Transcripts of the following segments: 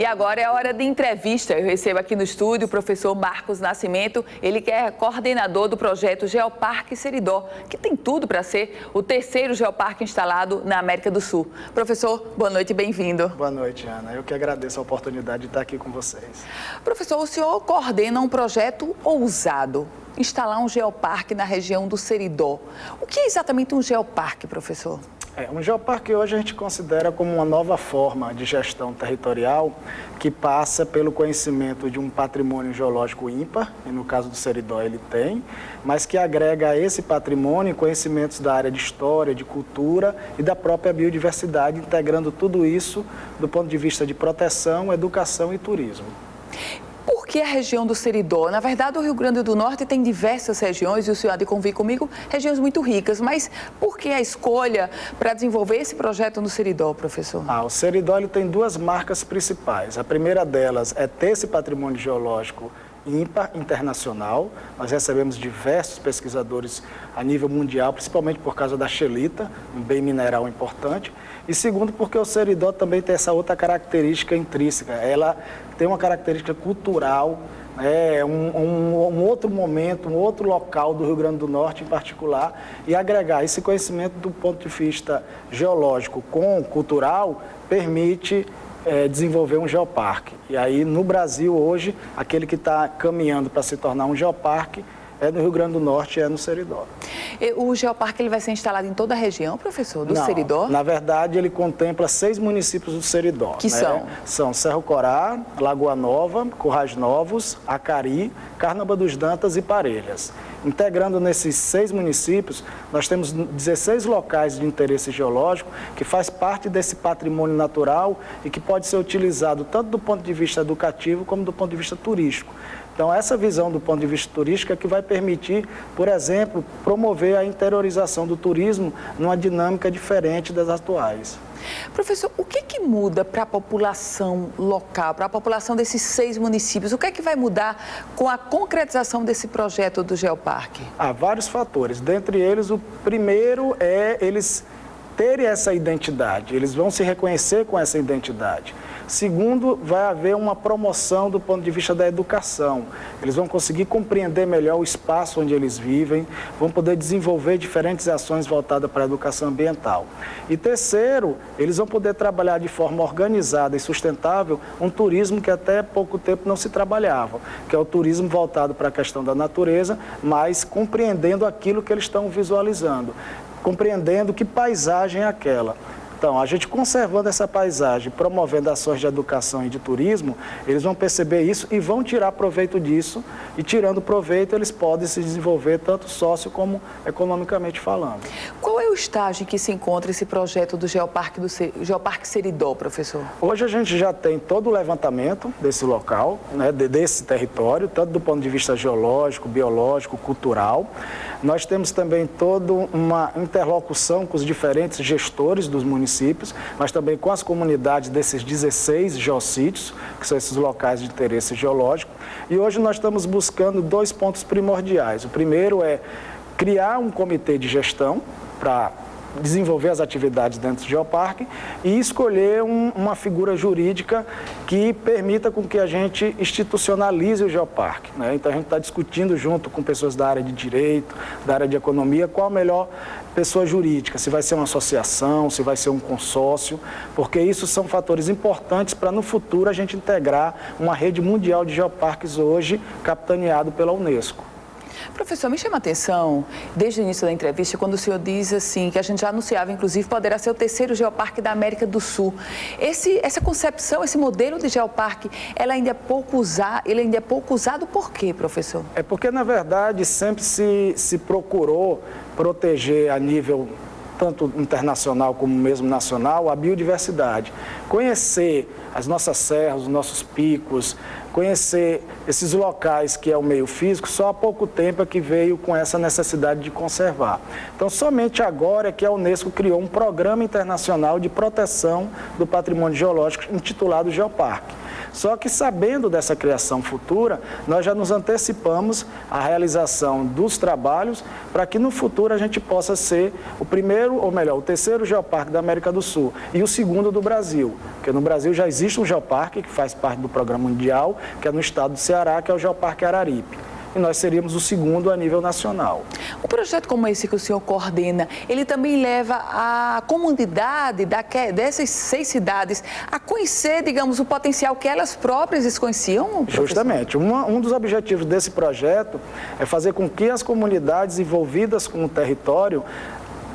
E agora é a hora de entrevista. Eu recebo aqui no estúdio o professor Marcos Nascimento, ele que é coordenador do projeto Geoparque Seridó, que tem tudo para ser o terceiro geoparque instalado na América do Sul. Professor, boa noite e bem-vindo. Boa noite, Ana. Eu que agradeço a oportunidade de estar aqui com vocês. Professor, o senhor coordena um projeto ousado, instalar um geoparque na região do Seridó. O que é exatamente um geoparque, professor? Um geoparque hoje a gente considera como uma nova forma de gestão territorial que passa pelo conhecimento de um patrimônio geológico ímpar, e no caso do Seridó ele tem, mas que agrega a esse patrimônio conhecimentos da área de história, de cultura e da própria biodiversidade, integrando tudo isso do ponto de vista de proteção, educação e turismo. Por que a região do Seridó? Na verdade, o Rio Grande do Norte tem diversas regiões, e o senhor há de convir comigo, regiões muito ricas, mas por que a escolha para desenvolver esse projeto no Seridó, professor? O Seridó ele tem duas marcas principais. A primeira delas é ter esse patrimônio geológico ímpar internacional. Nós recebemos diversos pesquisadores a nível mundial, principalmente por causa da xelita, um bem mineral importante. E segundo, porque o Seridó também tem essa outra característica intrínseca. Ela tem uma característica cultural, um outro momento, um outro local do Rio Grande do Norte em particular, e agregar esse conhecimento do ponto de vista geológico com cultural permite desenvolver um geoparque. E aí, no Brasil, hoje, aquele que está caminhando para se tornar um geoparque é no Rio Grande do Norte, é no Seridó. O geoparque ele vai ser instalado em toda a região, professor, do Seridó? Na verdade, ele contempla 6 municípios do Seridó. Que são? São Cerro Corá, Lagoa Nova, Currais Novos, Acari, Carnaúba dos Dantas e Parelhas. Integrando nesses 6 municípios, nós temos 16 locais de interesse geológico que faz parte desse patrimônio natural e que pode ser utilizado tanto do ponto de vista educativo como do ponto de vista turístico. Então, essa visão do ponto de vista turístico é que vai permitir, por exemplo, promover a interiorização do turismo numa dinâmica diferente das atuais. Professor, o que muda para a população local, para a população desses 6 municípios? O que é que vai mudar com a concretização desse projeto do geoparque? Há vários fatores. Dentre eles, o primeiro é eles terem essa identidade. Eles vão se reconhecer com essa identidade. Segundo, vai haver uma promoção do ponto de vista da educação. Eles vão conseguir compreender melhor o espaço onde eles vivem, vão poder desenvolver diferentes ações voltadas para a educação ambiental. E terceiro, eles vão poder trabalhar de forma organizada e sustentável um turismo que até pouco tempo não se trabalhava, que é o turismo voltado para a questão da natureza, mas compreendendo aquilo que eles estão visualizando, compreendendo que paisagem é aquela. Então, a gente conservando essa paisagem, promovendo ações de educação e de turismo, eles vão perceber isso e vão tirar proveito disso. E tirando proveito, eles podem se desenvolver tanto sócio como economicamente falando. Qual é o estágio em que se encontra esse projeto do Geoparque Seridó, professor? Hoje a gente já tem todo o levantamento desse local, desse território, tanto do ponto de vista geológico, biológico, cultural. Nós temos também toda uma interlocução com os diferentes gestores dos municípios, mas também com as comunidades desses 16 geossítios, que são esses locais de interesse geológico. E hoje nós estamos buscando 2 pontos primordiais. O primeiro é criar um comitê de gestão para desenvolver as atividades dentro do geoparque e escolher uma figura jurídica que permita com que a gente institucionalize o geoparque, Então a gente está discutindo junto com pessoas da área de direito, da área de economia, qual a melhor pessoa jurídica, se vai ser uma associação, se vai ser um consórcio, porque isso são fatores importantes para no futuro a gente integrar uma rede mundial de geoparques hoje capitaneado pela Unesco. Professor, me chama a atenção, desde o início da entrevista, quando o senhor diz assim, que a gente já anunciava, inclusive, poderá ser o terceiro geoparque da América do Sul. Essa concepção, esse modelo de geoparque, ele ainda é pouco usado por quê, professor? É porque, na verdade, sempre se procurou proteger a nível tanto internacional como mesmo nacional, a biodiversidade. Conhecer as nossas serras, os nossos picos, conhecer esses locais que é o meio físico, só há pouco tempo é que veio com essa necessidade de conservar. Então, somente agora é que a Unesco criou um programa internacional de proteção do patrimônio geológico intitulado Geoparque. Só que, sabendo dessa criação futura, nós já nos antecipamos à realização dos trabalhos para que no futuro a gente possa ser o primeiro, ou melhor, o terceiro geoparque da América do Sul e o segundo do Brasil. Porque no Brasil já existe um geoparque que faz parte do Programa Mundial, que é no estado do Ceará, que é o Geoparque Araripe. E nós seríamos o segundo a nível nacional. Um projeto como esse que o senhor coordena, ele também leva a comunidade dessas 6 cidades a conhecer, digamos, o potencial que elas próprias desconheciam, professor? Justamente. Um dos objetivos desse projeto é fazer com que as comunidades envolvidas com o território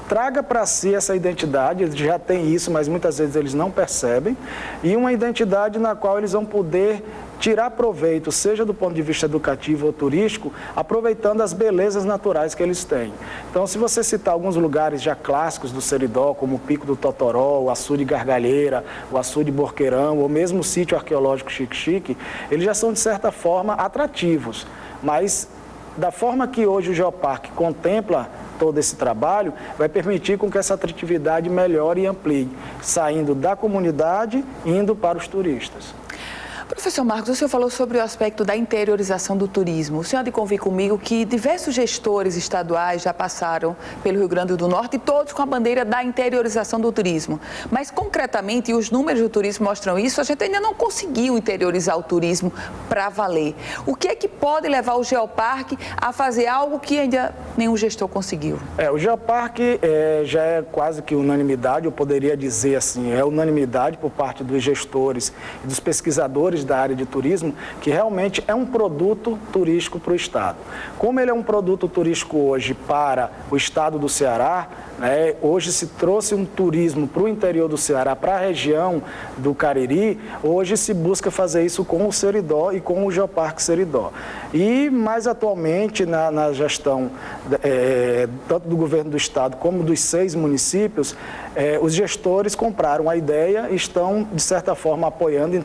traga para si essa identidade, eles já têm isso, mas muitas vezes eles não percebem, e uma identidade na qual eles vão poder tirar proveito, seja do ponto de vista educativo ou turístico, aproveitando as belezas naturais que eles têm. Então, se você citar alguns lugares já clássicos do Seridó, como o Pico do Totoró, o Açude Gargalheira, o Açude Borqueirão, ou mesmo o sítio arqueológico Xique-Xique, eles já são, de certa forma, atrativos, mas da forma que hoje o Geoparque contempla todo esse trabalho, vai permitir com que essa atratividade melhore e amplie, saindo da comunidade e indo para os turistas. Professor Marcos, o senhor falou sobre o aspecto da interiorização do turismo. O senhor há de convir comigo que diversos gestores estaduais já passaram pelo Rio Grande do Norte, e todos com a bandeira da interiorização do turismo. Mas, concretamente, e os números do turismo mostram isso, a gente ainda não conseguiu interiorizar o turismo para valer. O que é que pode levar o Geoparque a fazer algo que ainda nenhum gestor conseguiu? O Geoparque já é quase que unanimidade, eu poderia dizer assim, é unanimidade por parte dos gestores e dos pesquisadores da área de turismo, que realmente é um produto turístico para o Estado. Como ele é um produto turístico hoje para o Estado do Ceará, hoje se trouxe um turismo para o interior do Ceará, para a região do Cariri, hoje se busca fazer isso com o Seridó e com o Geoparque Seridó. E mais atualmente na gestão tanto do governo do Estado como dos 6 municípios, os gestores compraram a ideia e estão, de certa forma, apoiando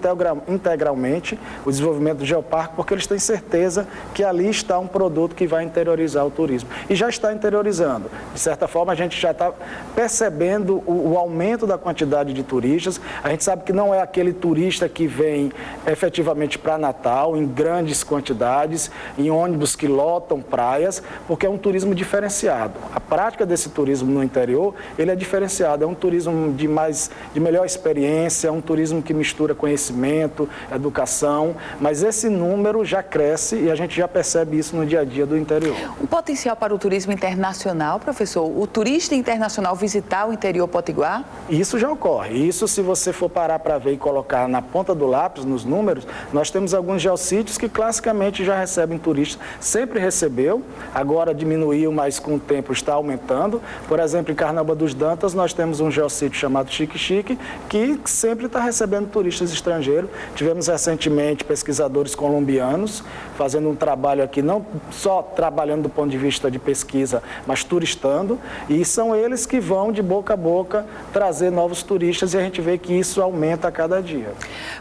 integralmente o desenvolvimento do Geoparque, porque eles têm certeza que ali está um produto que vai interiorizar o turismo. E já está interiorizando. De certa forma, a gente já está percebendo o aumento da quantidade de turistas. A gente sabe que não é aquele turista que vem efetivamente para Natal, em grandes quantidades, em ônibus que lotam praias, porque é um turismo diferenciado. A prática desse turismo no interior, ele é diferenciado. É um turismo de melhor experiência, é um turismo que mistura conhecimento, educação, mas esse número já cresce e a gente já percebe isso no dia a dia do interior. Um potencial para o turismo internacional, professor? O turista internacional visitar o interior potiguar? Isso já ocorre. Isso, se você for parar para ver e colocar na ponta do lápis, nos números, nós temos alguns geossítios que classicamente já recebem turistas. Sempre recebeu, agora diminuiu, mas com o tempo está aumentando. Por exemplo, em Carnaúba dos Dantas, nós temos um geossítio chamado Xique-Xique, que sempre está recebendo turistas estrangeiros. Tivemos recentemente pesquisadores colombianos fazendo um trabalho aqui, não só trabalhando do ponto de vista de pesquisa, mas turistando, e são eles que vão de boca a boca trazer novos turistas, e a gente vê que isso aumenta a cada dia.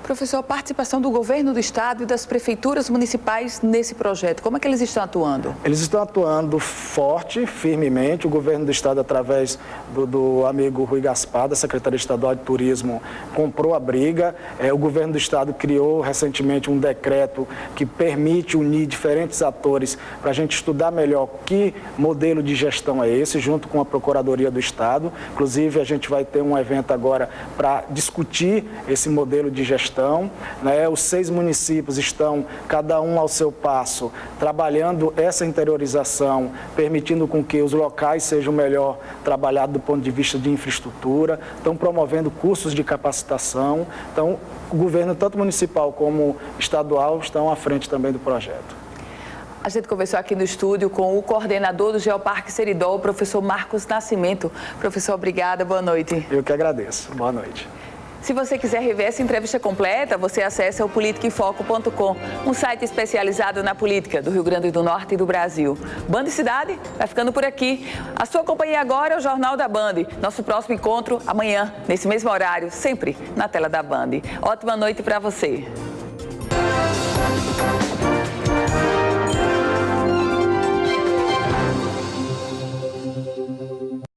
Professor, a participação do governo do estado e das prefeituras municipais nesse projeto, como é que eles estão atuando? Eles estão atuando forte, firmemente. O governo do estado, através do amigo Rui Gaspar, da Secretaria Estadual de Turismo, comprou a briga. O governo do estado criou recentemente um decreto que permite unir diferentes atores para a gente estudar melhor que modelo de gestão é esse, junto com a Procuradoria do Estado. Inclusive, a gente vai ter um evento agora para discutir esse modelo de gestão. Os 6 municípios estão, cada um ao seu passo, trabalhando essa interiorização, permitindo com que os locais sejam melhor trabalhados do ponto de vista de infraestrutura, estão promovendo cursos de capacitação. Então, o governo, tanto municipal como estadual, estão à frente também do projeto. A gente conversou aqui no estúdio com o coordenador do Geoparque Seridó, o professor Marcos Nascimento. Professor, obrigada, boa noite. Eu que agradeço, boa noite. Se você quiser rever essa entrevista completa, você acessa o politicaemfoco.com, um site especializado na política do Rio Grande do Norte e do Brasil. Band e Cidade vai ficando por aqui. A sua companhia agora é o Jornal da Band. Nosso próximo encontro amanhã, nesse mesmo horário, sempre na tela da Band. Ótima noite para você. Obrigada.